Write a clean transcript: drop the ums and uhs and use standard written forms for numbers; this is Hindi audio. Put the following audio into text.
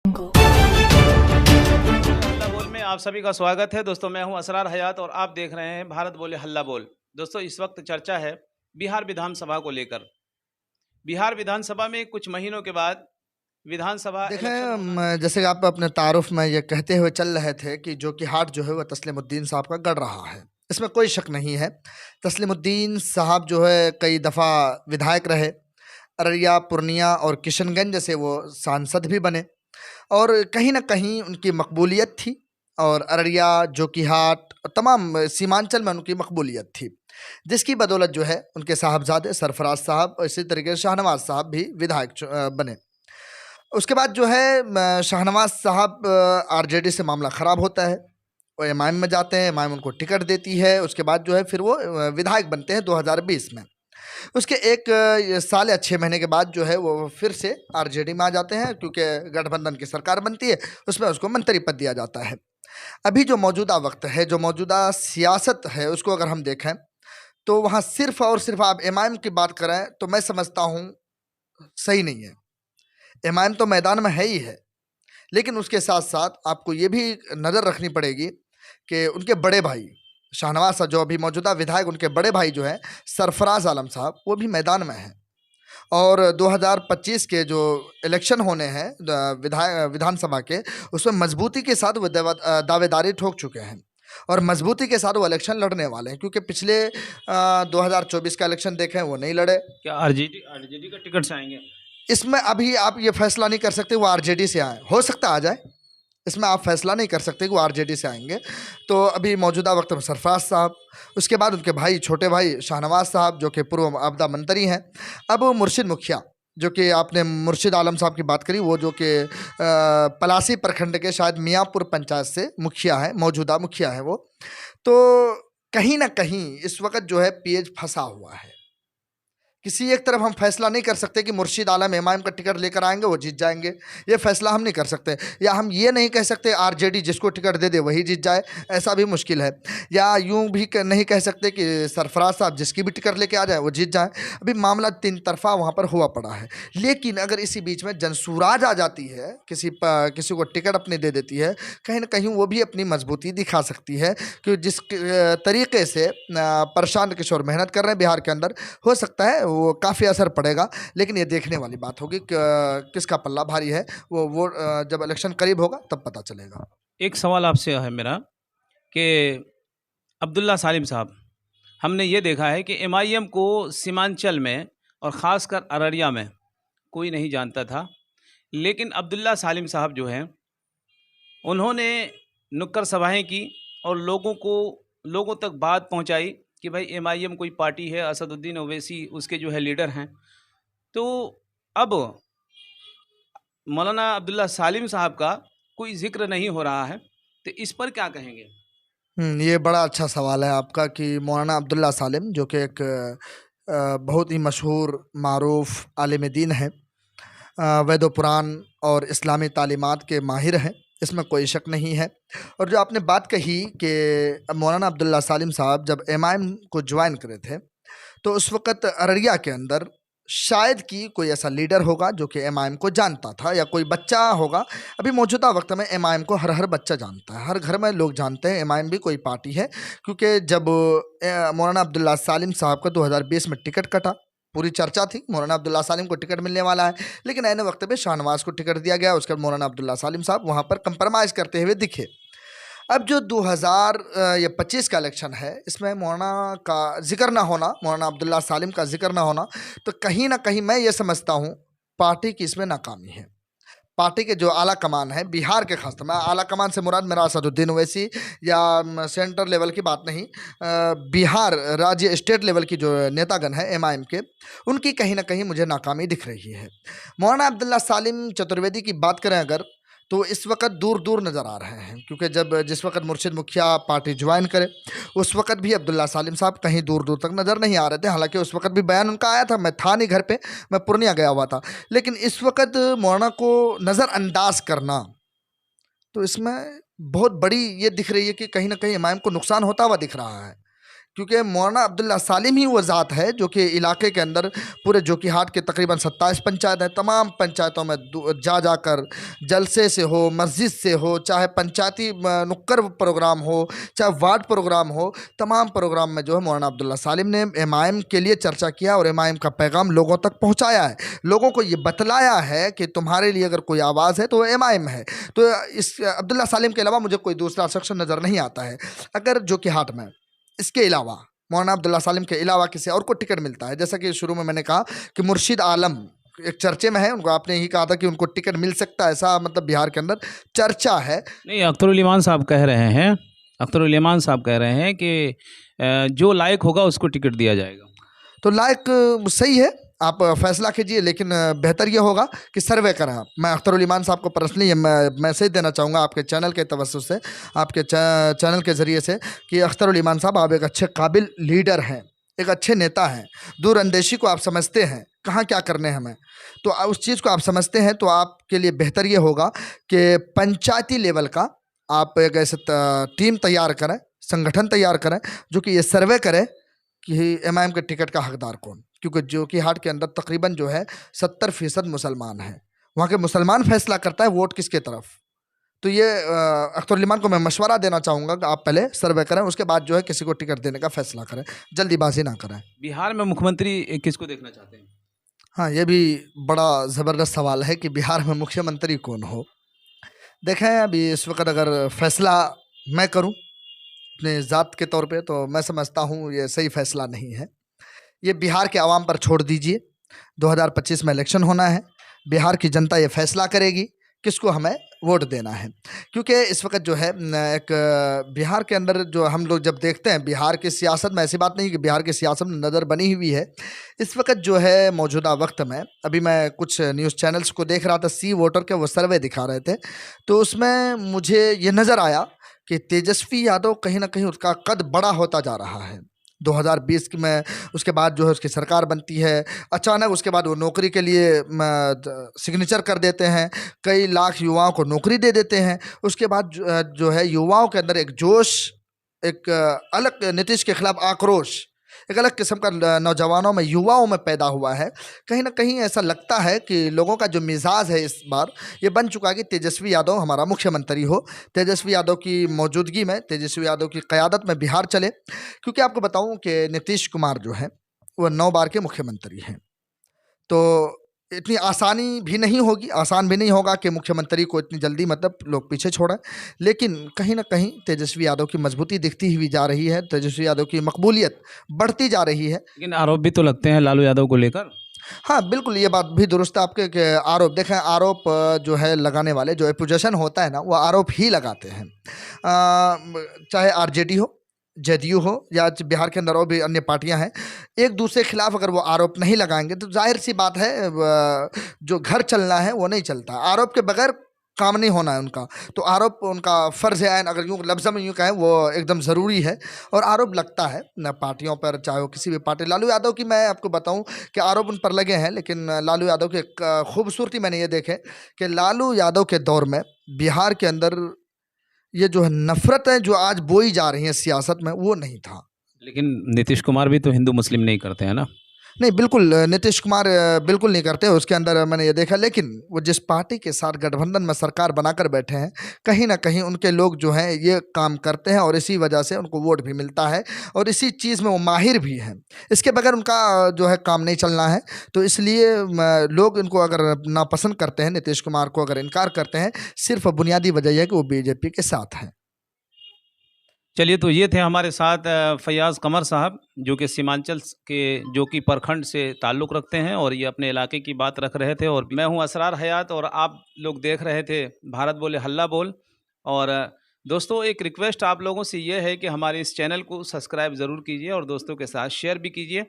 हल्ला बोल में आप सभी का स्वागत है। दोस्तों, मैं हूं असरार हयात और आप देख रहे हैं भारत बोले हल्ला बोल। दोस्तों, इस वक्त चर्चा है बिहार विधानसभा को लेकर। बिहार विधानसभा में कुछ महीनों के बाद विधानसभा इलेक्शन देखें होना। जैसे आप अपने तारुफ में ये कहते हुए चल रहे थे कि जो कि हाथ जो है वह तस्लीमुद्दीन साहब का गढ़ रहा है, इसमें कोई शक नहीं है। तस्लीमुद्दीन साहब जो है कई दफ़ा विधायक रहे, अररिया, पूर्णिया और किशनगंज से वो सांसद भी बने और कहीं ना कहीं उनकी मकबूलियत थी। और अररिया, जोकीहाट, तमाम सीमांचल में उनकी मकबूलियत थी, जिसकी बदौलत जो है उनके साहबजादे सरफराज साहब और इसी तरीके से शाहनवाज साहब भी विधायक बने। उसके बाद जो है शाहनवाज साहब आरजेडी से मामला ख़राब होता है, वो एमआईएम में जाते हैं, एमआईएम उनको टिकट देती है। उसके बाद जो है फिर वो विधायक बनते हैं 2020 में। उसके एक साल या 6 महीने के बाद जो है वो फिर से आरजेडी में आ जाते हैं, क्योंकि गठबंधन की सरकार बनती है, उसमें उसको मंत्री पद दिया जाता है। अभी जो मौजूदा वक्त है, जो मौजूदा सियासत है, उसको अगर हम देखें तो वहाँ सिर्फ और सिर्फ आप एमआईएम की बात करें तो मैं समझता हूँ सही नहीं है। एमआईएम तो मैदान में है ही है, लेकिन उसके साथ साथ आपको ये भी नज़र रखनी पड़ेगी कि उनके बड़े भाई शाहनवाज साहब जो अभी मौजूदा विधायक, उनके बड़े भाई जो हैं सरफराज आलम साहब, वो भी मैदान में हैं। और 2025 के जो इलेक्शन होने हैं विधानसभा के, उसमें मजबूती के साथ वो दावेदारी ठोक चुके हैं और मजबूती के साथ वो इलेक्शन लड़ने वाले हैं, क्योंकि पिछले 2024 का इलेक्शन देखें वो नहीं लड़े। क्या आरजेडी आरजेडी का टिकट से आएंगे? इसमें अभी आप ये फैसला नहीं कर सकते वो आरजेडी से आए, हो सकता आ जाए, इसमें आप फैसला नहीं कर सकते कि वो आरजेडी से आएंगे। तो अभी मौजूदा वक्त में सरफराज साहब, उसके बाद उनके भाई, छोटे भाई शाहनवाज साहब जो कि पूर्व आपदा मंत्री हैं। अब मुर्शिद मुखिया, जो कि आपने मुर्शिद आलम साहब की बात करी, वो जो कि पलासी प्रखंड के शायद मियाँपुर पंचायत से मुखिया है, मौजूदा मुखिया है वो। तो कहीं ना कहीं इस वक्त जो है पेज फंसा हुआ है। किसी एक तरफ हम फैसला नहीं कर सकते कि मुर्शिद आलम एमआईएम का टिकट लेकर आएंगे, वो जीत जाएंगे, ये फैसला हम नहीं कर सकते। या हम ये नहीं कह सकते आरजेडी जिसको टिकट दे दे वही जीत जाए, ऐसा भी मुश्किल है। या यूं भी नहीं कह सकते कि सरफराज साहब जिसकी भी टिकट लेके आ जाए वो जीत जाए। अभी मामला तीन तरफा वहाँ पर हुआ पड़ा है। लेकिन अगर इसी बीच में जनसुराज आ जाती है, किसी को टिकट अपनी दे देती है, कहीं ना कहीं वो भी अपनी मजबूती दिखा सकती है। कि जिस तरीके से प्रशांत किशोर मेहनत कर रहे हैं बिहार के अंदर, हो सकता है वो काफ़ी असर पड़ेगा। लेकिन ये देखने वाली बात होगी कि किसका पल्ला भारी है, वो जब इलेक्शन करीब होगा तब पता चलेगा। एक सवाल आपसे है मेरा कि अब्दुल्ला सालिम साहब, हमने ये देखा है कि एमआईएम को सीमांचल में और ख़ासकर अररिया में कोई नहीं जानता था, लेकिन अब्दुल्ला सालिम साहब जो हैं उन्होंने नुक्कड़ सभाएं की और लोगों तक बात पहुंचाई कि भाई एमआईएम कोई पार्टी है, असदुद्दीन ओवैसी उसके जो है लीडर हैं। तो अब मौलाना अब्दुल्ला सालिम साहब का कोई जिक्र नहीं हो रहा है, तो इस पर क्या कहेंगे? ये बड़ा अच्छा सवाल है आपका कि मौलाना अब्दुल्ला सालिम जो कि एक बहुत ही मशहूर मारूफ आलिम दीन है, वेद पुराण और इस्लामी तालीमात के माहिर हैं, इसमें कोई शक नहीं है। और जो आपने बात कही कि मौलाना अब्दुल्ला सालिम साहब जब एमआईएम को ज्वाइन करे थे, तो उस वक़्त अररिया के अंदर शायद कि कोई ऐसा लीडर होगा जो कि एमआईएम को जानता था, या कोई बच्चा होगा। अभी मौजूदा वक्त में एमआईएम को हर बच्चा जानता है, हर घर में लोग जानते हैं एमआईएम भी कोई पार्टी है। क्योंकि जब मौलाना अब्दुल्ला सालिम साहब का 2020 में टिकट कटा, पूरी चर्चा थी मौलाना अब्दुल्ला सालिम को टिकट मिलने वाला है, लेकिन ऐने वक्त पे शाहनवाज को टिकट दिया गया। उसके बाद मौलाना अब्दुल्ला सालिम साहब वहाँ पर कंप्रोमाइज़ करते हुए दिखे। अब जो 2025 का इलेक्शन है, इसमें मौलाना का जिक्र ना होना, मौलाना अब्दुल्ला सालिम का जिक्र ना होना, तो कहीं ना कहीं मैं ये समझता हूँ पार्टी की इसमें नाकामी है। पार्टी के जो आला कमान है बिहार के, खासतौर में आला कमान से मुराद मेरा असदुद्दीन ओवैसी या सेंटर लेवल की बात नहीं, बिहार राज्य स्टेट लेवल की जो नेतागण है एमआईएम के, उनकी कहीं ना कहीं मुझे नाकामी दिख रही है। मौलाना अब्दुल्ला सालिम चतुर्वेदी की बात करें अगर, तो इस वक्त दूर दूर नज़र आ रहे हैं, क्योंकि जिस वक्त मुर्शिद मुखिया पार्टी ज्वाइन करे, उस वक्त भी अब्दुल्ला सालिम साहब कहीं दूर दूर तक नज़र नहीं आ रहे थे। हालांकि उस वक्त भी बयान उनका आया था, मैं था नहीं घर पे, मैं पूर्णिया गया हुआ था। लेकिन इस वक्त मौलाना को नज़रअंदाज करना, तो इसमें बहुत बड़ी ये दिख रही है कि कहीं ना कहीं एमआईएम को नुकसान होता हुआ दिख रहा है। क्योंकि मौलाना अब्दुल्ला सालिम ही वो ज़ात है जो कि इलाके के अंदर पूरे जोकीहाट के तकरीबन 27 पंचायत हैं, तमाम पंचायतों में जा जाकर जलसे से हो, मस्जिद से हो, चाहे पंचायती नुक्कड़ प्रोग्राम हो, चाहे वार्ड प्रोग्राम हो, तमाम प्रोग्राम में जो है मौलाना अब्दुल्ला सालिम ने एमआईएम के लिए चर्चा किया और एमआईएम का पैगाम लोगों तक पहुँचाया है। लोगों को ये बतलाया है कि तुम्हारे लिए अगर कोई आवाज़ है तो वो एमआईएम है। तो इस अब्दुल्ला सालिम के अलावा मुझे कोई दूसरा शख्स नज़र नहीं आता है। अगर जोकीहाट में इसके अलावा मौलाना अब्दुल्ला सालिम के अलावा किसी और को टिकट मिलता है, जैसा कि शुरू में मैंने कहा कि मुर्शिद आलम एक चर्चे में है, उनको आपने यही कहा था कि उनको टिकट मिल सकता है, ऐसा मतलब बिहार के अंदर चर्चा है। नहीं, अख्तरुल ईमान साहब कह रहे हैं, अख्तरुल ईमान साहब कह रहे हैं कि जो लायक होगा उसको टिकट दिया जाएगा। तो लायक सही है, आप फैसला कीजिए, लेकिन बेहतर ये होगा कि सर्वे करें आप। मैं अख्तरुल ईमान साहब को पर्सनली मैसेज देना चाहूँगा आपके चैनल के तवज्जुह से, आपके चैनल के ज़रिए से, कि अख्तरुल ईमान साहब आप एक अच्छे काबिल लीडर हैं, एक अच्छे नेता हैं, दूरअंदेशी को आप समझते हैं, कहाँ क्या करने हैं हमें, तो उस चीज़ को आप समझते हैं। तो आपके लिए बेहतर ये होगा कि पंचायती लेवल का आप एक ऐसे टीम तैयार करें, संगठन तैयार करें जो कि ये सर्वे करे कि एमआईएम के टिकट का हकदार कौन, क्योंकि जोकीहाट के अंदर तकरीबन जो है 70% मुसलमान हैं। वहाँ के मुसलमान फैसला करता है वोट किसके तरफ। तो ये अख्तरुल ईमान को मैं मशवरा देना चाहूँगा कि आप पहले सर्वे करें, उसके बाद जो है किसी को टिकट देने का फैसला करें, जल्दीबाजी ना करें। बिहार में मुख्यमंत्री किसको देखना चाहते हैं? हाँ, ये भी बड़ा ज़बरदस्त सवाल है कि बिहार में मुख्यमंत्री कौन हो। देखें, अभी इस वक्त अगर फैसला मैं करूँ अपने ज़ात के तौर पे, तो मैं समझता हूँ ये सही फैसला नहीं है। ये बिहार के आवाम पर छोड़ दीजिए। 2025 में इलेक्शन होना है, बिहार की जनता ये फैसला करेगी किसको हमें वोट देना है। क्योंकि इस वक्त जो है एक बिहार के अंदर जो हम लोग जब देखते हैं बिहार की सियासत में, ऐसी बात नहीं कि बिहार की सियासत में नज़र बनी हुई है। इस वक्त जो है मौजूदा वक्त में, अभी मैं कुछ न्यूज़ चैनल्स को देख रहा था, सी वोटर के वो सर्वे दिखा रहे थे, तो उसमें मुझे ये नज़र आया कि तेजस्वी यादव कहीं ना कहीं उसका कद बड़ा होता जा रहा है। 2020 में उसके बाद जो है उसकी सरकार बनती है, अचानक उसके बाद वो नौकरी के लिए सिग्नेचर कर देते हैं, कई लाख युवाओं को नौकरी दे देते हैं। उसके बाद जो है युवाओं के अंदर एक जोश, एक अलग नीतीश के खिलाफ आक्रोश, एक अलग किस्म का नौजवानों में, युवाओं में पैदा हुआ है। कहीं ना कहीं ऐसा लगता है कि लोगों का जो मिजाज है इस बार ये बन चुका है कि तेजस्वी यादव हमारा मुख्यमंत्री हो, तेजस्वी यादव की मौजूदगी में, तेजस्वी यादव की क़यादत में बिहार चले। क्योंकि आपको बताऊं कि नीतीश कुमार जो है वो 9 बार के मुख्यमंत्री हैं, तो इतनी आसानी भी नहीं होगी, आसान भी नहीं होगा कि मुख्यमंत्री को इतनी जल्दी मतलब लोग पीछे छोड़ें। लेकिन कहीं ना कहीं तेजस्वी यादव की मजबूती दिखती हुई जा रही है, तेजस्वी यादव की मकबूलियत बढ़ती जा रही है। लेकिन आरोप भी तो लगते हैं लालू यादव को लेकर। हाँ, बिल्कुल ये बात भी दुरुस्त है आपके कि आरोप, देखें आरोप जो है लगाने वाले, जो एपोजिशन होता है ना, वो आरोप ही लगाते हैं। चाहे आरजेडी हो, जदयू हो, या बिहार के अंदर और भी अन्य पार्टियां हैं, एक दूसरे के खिलाफ अगर वो आरोप नहीं लगाएंगे तो जाहिर सी बात है जो घर चलना है वो नहीं चलता। आरोप के बगैर काम नहीं होना है उनका, तो आरोप उनका फ़र्ज़ है, अगर यूँ लफ्ज़ में यूँ कहें वो एकदम ज़रूरी है। और आरोप लगता है न पार्टियों पर, चाहे वो किसी भी पार्टी। लालू यादव की मैं आपको बताऊं कि आरोप उन पर लगे हैं, लेकिन लालू यादव की एक खूबसूरती मैंने ये देखे कि लालू यादव के दौर में बिहार के अंदर ये जो है नफ़रत है जो आज बोई जा रही है सियासत में, वो नहीं था। लेकिन नीतीश कुमार भी तो हिंदू मुस्लिम नहीं करते हैं ना? नहीं, बिल्कुल नीतीश कुमार बिल्कुल नहीं करते, उसके अंदर मैंने ये देखा। लेकिन वो जिस पार्टी के साथ गठबंधन में सरकार बनाकर बैठे हैं, कहीं ना कहीं उनके लोग जो हैं ये काम करते हैं और इसी वजह से उनको वोट भी मिलता है और इसी चीज़ में वो माहिर भी हैं। इसके बगैर उनका जो है काम नहीं चलना है। तो इसलिए लोग इनको अगर नापसंद करते हैं, नीतीश कुमार को अगर इनकार करते हैं, सिर्फ बुनियादी वजह यह है कि वो बीजेपी के साथ हैं। चलिए, तो ये थे हमारे साथ फैयाज़ कमर साहब, जो कि सीमांचल के जो कि प्रखंड से ताल्लुक़ रखते हैं और ये अपने इलाके की बात रख रहे थे। और मैं हूं असरार हयात और आप लोग देख रहे थे भारत बोले हल्ला बोल। और दोस्तों, एक रिक्वेस्ट आप लोगों से ये है कि हमारे इस चैनल को सब्सक्राइब ज़रूर कीजिए और दोस्तों के साथ शेयर भी कीजिए।